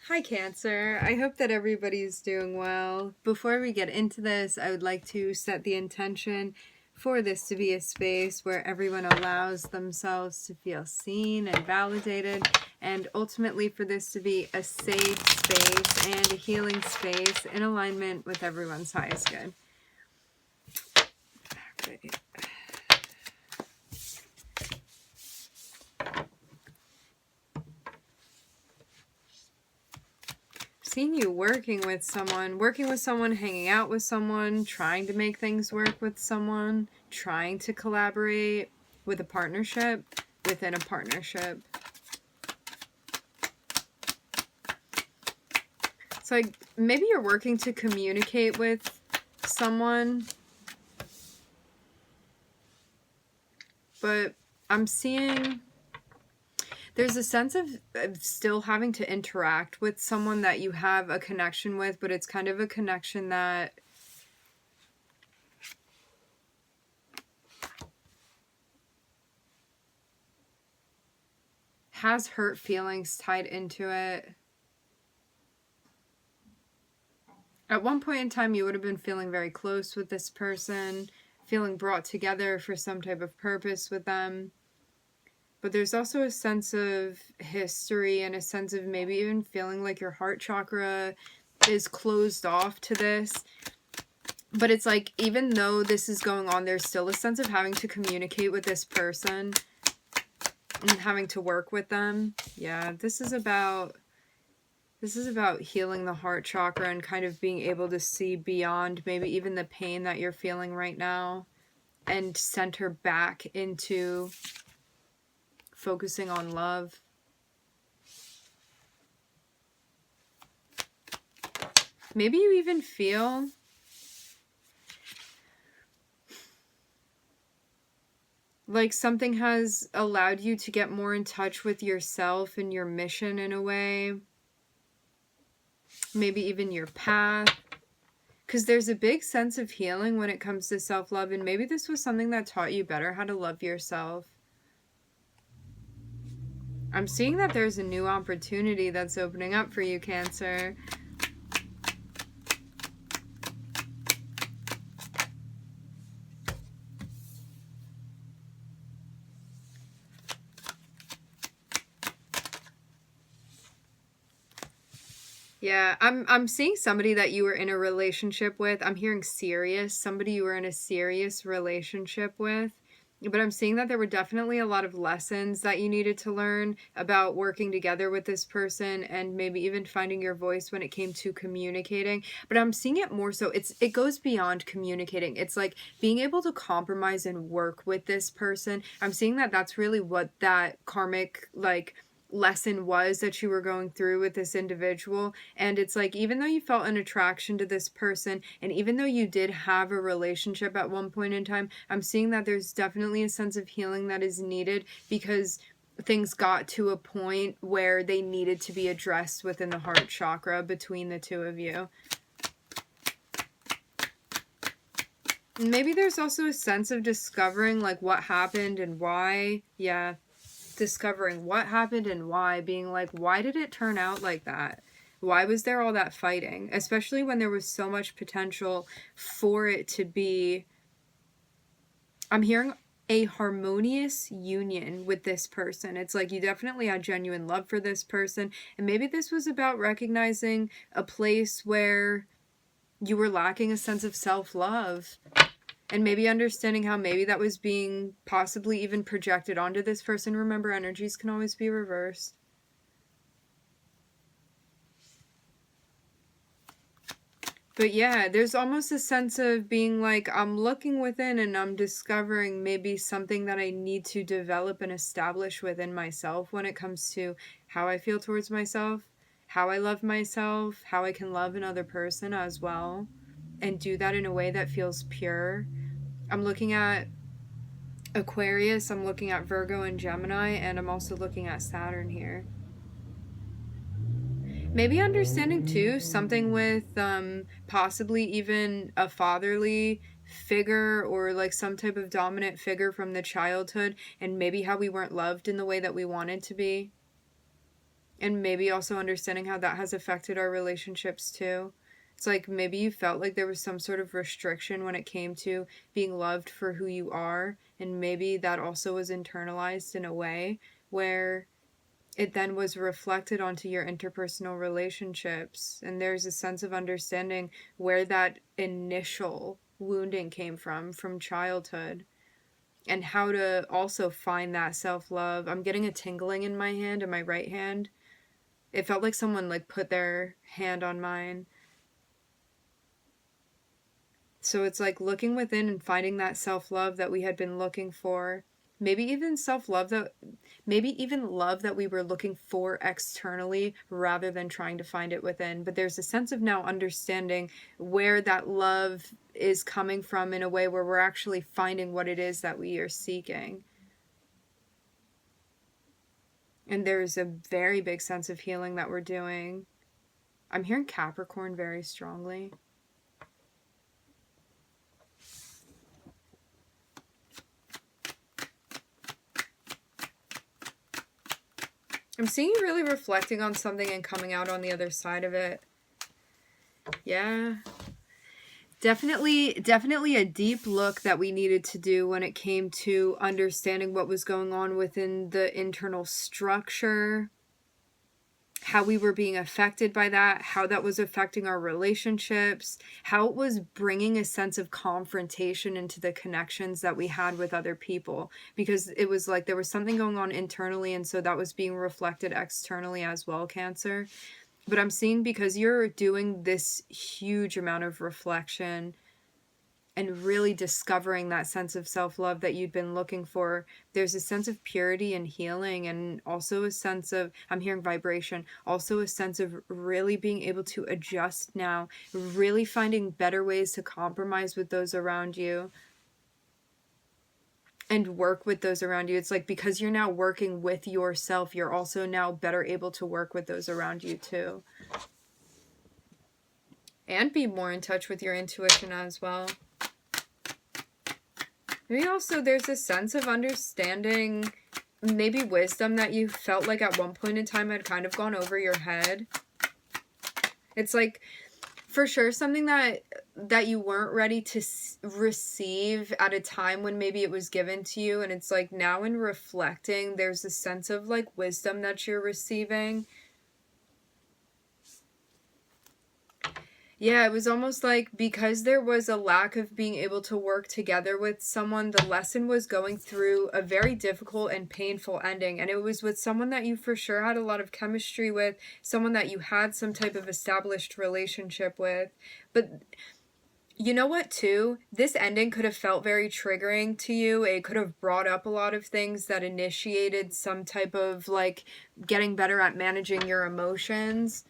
Hi Cancer, I hope that everybody's doing well. Before we get into this, I would like to set the intention for this to be a space where everyone allows themselves to feel seen and validated, and ultimately for this to be a safe space and a healing space in alignment with everyone's highest good. Okay. Seeing you working with someone, hanging out with someone, trying to make things work with someone, trying to collaborate with a partnership, within a partnership. It's like maybe you're working to communicate with someone, but I'm seeing there's a sense of still having to interact with someone that you have a connection with, but it's kind of a connection that has hurt feelings tied into it. At one point in time, you would have been feeling very close with this person, feeling brought together for some type of purpose with them. But there's also a sense of history and a sense of maybe even feeling like your heart chakra is closed off to this. But it's like, even though this is going on, there's still a sense of having to communicate with this person and having to work with them. Yeah, this is about healing the heart chakra and kind of being able to see beyond maybe even the pain that you're feeling right now and center back into focusing on love. Maybe you even feel like something has allowed you to get more in touch with yourself and your mission in a way. Maybe even your path. Because there's a big sense of healing when it comes to self-love, and maybe this was something that taught you better how to love yourself. I'm seeing that there's a new opportunity that's opening up for you, Cancer. Yeah, I'm seeing somebody that you were in a relationship with. I'm hearing serious, somebody you were in a serious relationship with. But I'm seeing that there were definitely a lot of lessons that you needed to learn about working together with this person and maybe even finding your voice when it came to communicating. But I'm seeing it more so, it goes beyond communicating. It's like being able to compromise and work with this person. I'm seeing that that's really what that karmic, like, lesson was that you were going through with this individual. And it's like, even though you felt an attraction to this person, and even though you did have a relationship at one point in time, I'm seeing that there's definitely a sense of healing that is needed because things got to a point where they needed to be addressed within the heart chakra between the two of you. And maybe there's also a sense of discovering like what happened and why. Yeah, discovering what happened and why, being like, why did it turn out like that? Why was there all that fighting? Especially when there was so much potential for it to be, I'm hearing a harmonious union with this person. It's like you definitely had genuine love for this person, and maybe this was about recognizing a place where you were lacking a sense of self-love. And maybe understanding how maybe that was being possibly even projected onto this person. Remember, energies can always be reversed. But yeah, there's almost a sense of being like, I'm looking within and I'm discovering maybe something that I need to develop and establish within myself when it comes to how I feel towards myself, how I love myself, how I can love another person as well, and do that in a way that feels pure. I'm looking at Aquarius, I'm looking at Virgo and Gemini, and I'm also looking at Saturn here. Maybe understanding too something with possibly even a fatherly figure or like some type of dominant figure from the childhood, and maybe how we weren't loved in the way that we wanted to be. And maybe also understanding how that has affected our relationships too. It's like maybe you felt like there was some sort of restriction when it came to being loved for who you are. And maybe that also was internalized in a way where it then was reflected onto your interpersonal relationships. And there's a sense of understanding where that initial wounding came from childhood, and how to also find that self-love. I'm getting a tingling in my hand, in my right hand. It felt like someone like put their hand on mine. So it's like looking within and finding that self-love that we had been looking for. Maybe even self-love that, maybe even love that we were looking for externally rather than trying to find it within. But there's a sense of now understanding where that love is coming from in a way where we're actually finding what it is that we are seeking. And there's a very big sense of healing that we're doing. I'm hearing Capricorn very strongly. I'm seeing you really reflecting on something and coming out on the other side of it. Yeah. Definitely a deep look that we needed to do when it came to understanding what was going on within the internal structure, how we were being affected by that, how that was affecting our relationships, how it was bringing a sense of confrontation into the connections that we had with other people, because it was like there was something going on internally, and so that was being reflected externally as well, Cancer. But I'm seeing, because you're doing this huge amount of reflection and really discovering that sense of self-love that you'd been looking for, there's a sense of purity and healing, and also a sense of, I'm hearing vibration, also a sense of really being able to adjust now, really finding better ways to compromise with those around you and work with those around you. It's like, because you're now working with yourself, you're also now better able to work with those around you too. And be more in touch with your intuition as well. Maybe also there's a sense of understanding, maybe wisdom that you felt like at one point in time had kind of gone over your head. It's like, for sure, something that you weren't ready to receive at a time when maybe it was given to you. And it's like, now in reflecting, there's a sense of like wisdom that you're receiving. Yeah, it was almost like, because there was a lack of being able to work together with someone, the lesson was going through a very difficult and painful ending. And it was with someone that you for sure had a lot of chemistry with, someone that you had some type of established relationship with. But you know what, too? This ending could have felt very triggering to you. It could have brought up a lot of things that initiated some type of like getting better at managing your emotions.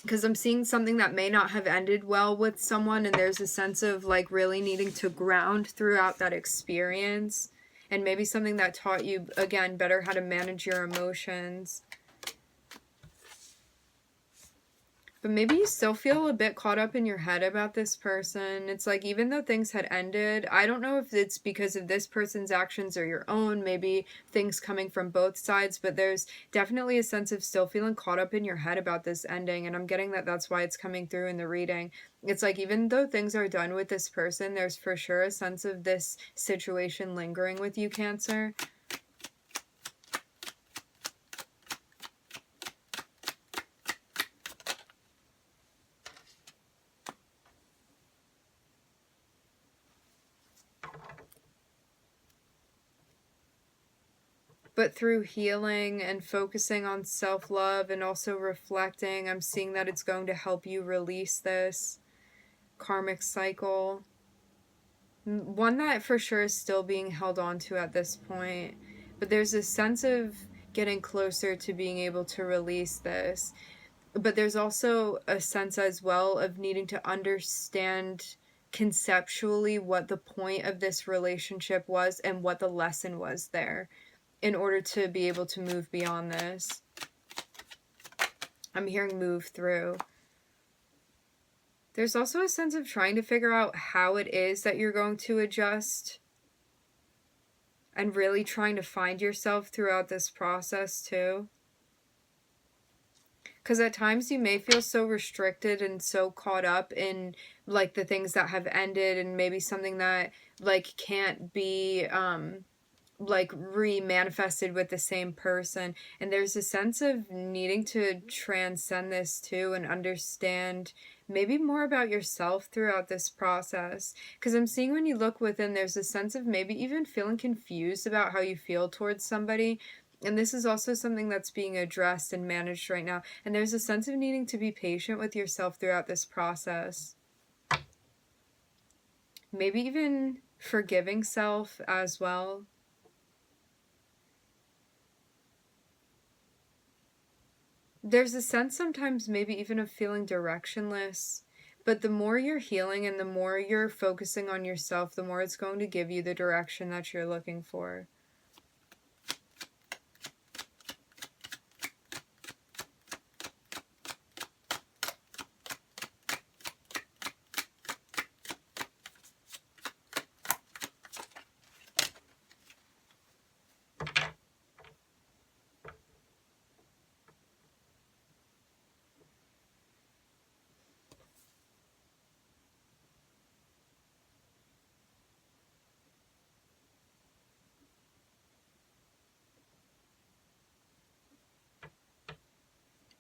Because I'm seeing something that may not have ended well with someone, and there's a sense of like really needing to ground throughout that experience, and maybe something that taught you, again, better how to manage your emotions. But maybe you still feel a bit caught up in your head about this person. It's like, even though things had ended, I don't know if it's because of this person's actions or your own, maybe things coming from both sides, but there's definitely a sense of still feeling caught up in your head about this ending, and I'm getting that that's why it's coming through in the reading. It's like, even though things are done with this person, there's for sure a sense of this situation lingering with you, Cancer. But through healing and focusing on self-love and also reflecting, I'm seeing that it's going to help you release this karmic cycle. One that for sure is still being held on to at this point. But there's a sense of getting closer to being able to release this. But there's also a sense as well of needing to understand conceptually what the point of this relationship was and what the lesson was there, in order to be able to move beyond this. I'm hearing move through. There's also a sense of trying to figure out how it is that you're going to adjust, and really trying to find yourself throughout this process too. Because at times you may feel so restricted and so caught up in like the things that have ended, and maybe something that like can't be like re-manifested with the same person. And there's a sense of needing to transcend this too and understand maybe more about yourself throughout this process, because I'm seeing when you look within, there's a sense of maybe even feeling confused about how you feel towards somebody. And this is also something that's being addressed and managed right now. And there's a sense of needing to be patient with yourself throughout this process. Maybe even forgiving self as well. There's a sense sometimes maybe even of feeling directionless. But the more you're healing and the more you're focusing on yourself, the more it's going to give you the direction that you're looking for.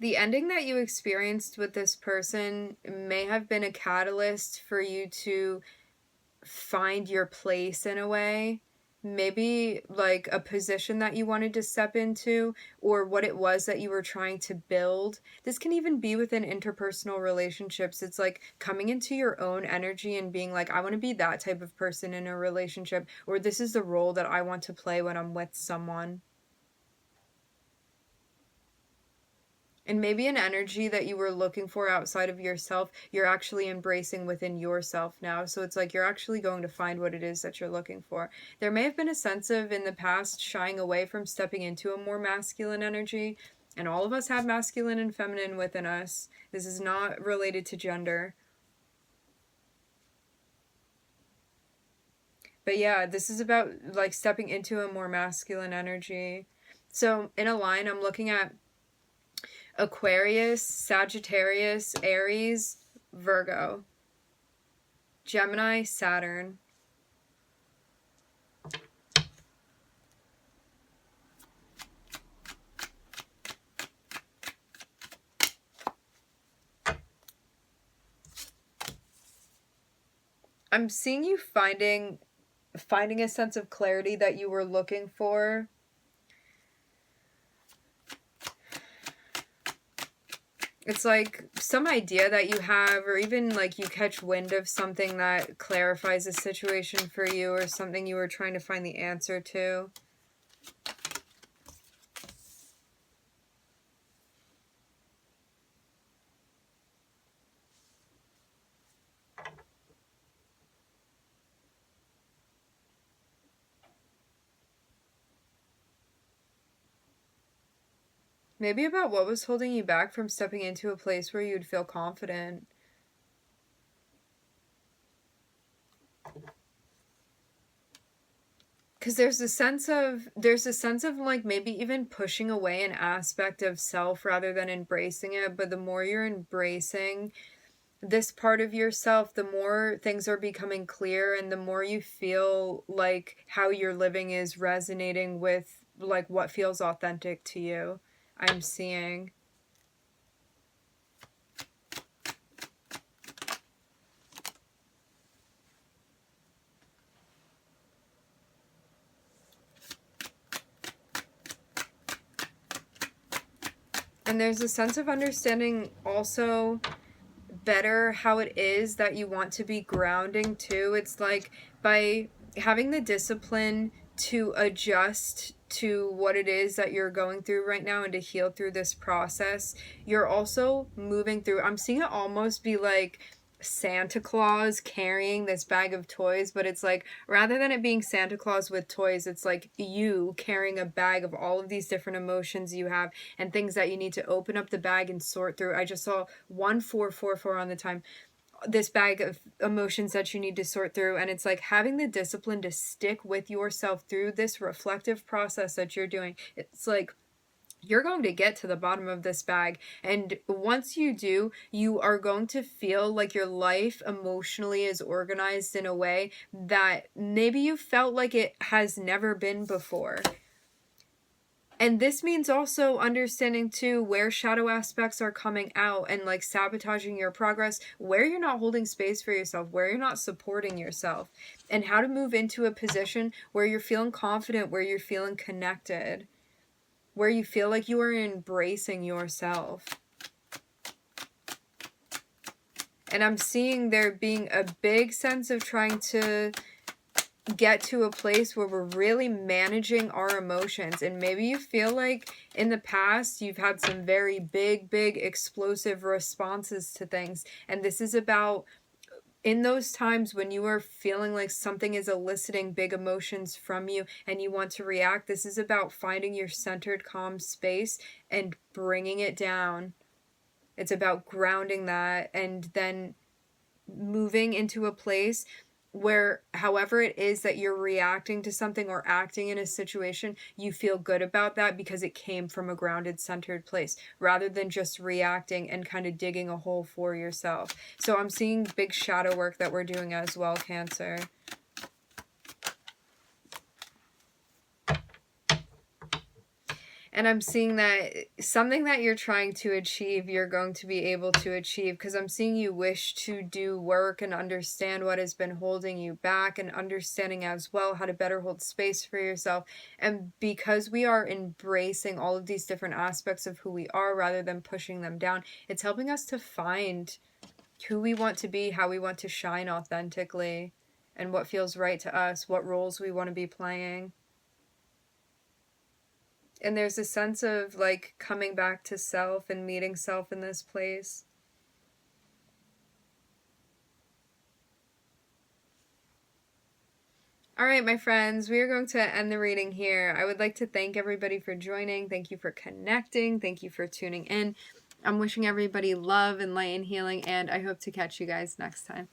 The ending that you experienced with this person may have been a catalyst for you to find your place in a way. Maybe like a position that you wanted to step into, or what it was that you were trying to build. This can even be within interpersonal relationships. It's like coming into your own energy and being like, I want to be that type of person in a relationship, or this is the role that I want to play when I'm with someone. And maybe an energy that you were looking for outside of yourself, you're actually embracing within yourself now. So it's like you're actually going to find what it is that you're looking for. There may have been a sense of, in the past, shying away from stepping into a more masculine energy. And all of us have masculine and feminine within us. This is not related to gender. But yeah, this is about like stepping into a more masculine energy. So in a line, I'm looking at Aquarius, Sagittarius, Aries, Virgo, Gemini, Saturn. I'm seeing you finding a sense of clarity that you were looking for. It's like some idea that you have, or even like you catch wind of something that clarifies a situation for you, or something you were trying to find the answer to. Maybe about what was holding you back from stepping into a place where you'd feel confident. Because there's a sense of like maybe even pushing away an aspect of self rather than embracing it. But the more you're embracing this part of yourself, the more things are becoming clear, and the more you feel like how you're living is resonating with like what feels authentic to you. I'm seeing. And there's a sense of understanding also better how it is that you want to be grounding too. It's like by having the discipline to adjust to what it is that you're going through right now and to heal through this process, you're also moving through. I'm seeing it almost be like Santa Claus carrying this bag of toys, but it's like rather than it being Santa Claus with toys, it's like you carrying a bag of all of these different emotions you have and things that you need to open up the bag and sort through. I just saw 1444 on the time, this bag of emotions that you need to sort through, and it's like having the discipline to stick with yourself through this reflective process that you're doing. It's like you're going to get to the bottom of this bag. And once you do, you are going to feel like your life emotionally is organized in a way that maybe you felt like it has never been before. And this means also understanding too where shadow aspects are coming out and like sabotaging your progress, where you're not holding space for yourself, where you're not supporting yourself, and how to move into a position where you're feeling confident, where you're feeling connected, where you feel like you are embracing yourself. And I'm seeing there being a big sense of trying to get to a place where we're really managing our emotions. And maybe you feel like in the past you've had some very big explosive responses to things, and this is about in those times when you are feeling like something is eliciting big emotions from you and you want to react. This is about finding your centered, calm space and bringing it down. It's about grounding that and then moving into a place where however it is that you're reacting to something or acting in a situation, you feel good about that because it came from a grounded, centered place rather than just reacting and kind of digging a hole for yourself. So I'm seeing big shadow work that we're doing as well, Cancer. And I'm seeing that something that you're trying to achieve, you're going to be able to achieve, because I'm seeing you wish to do work and understand what has been holding you back and understanding as well how to better hold space for yourself. And because we are embracing all of these different aspects of who we are rather than pushing them down, it's helping us to find who we want to be, how we want to shine authentically, and what feels right to us, what roles we want to be playing. And there's a sense of like coming back to self and meeting self in this place. All right, my friends, we are going to end the reading here. I would like to thank everybody for joining. Thank you for connecting. Thank you for tuning in. I'm wishing everybody love and light and healing, and I hope to catch you guys next time.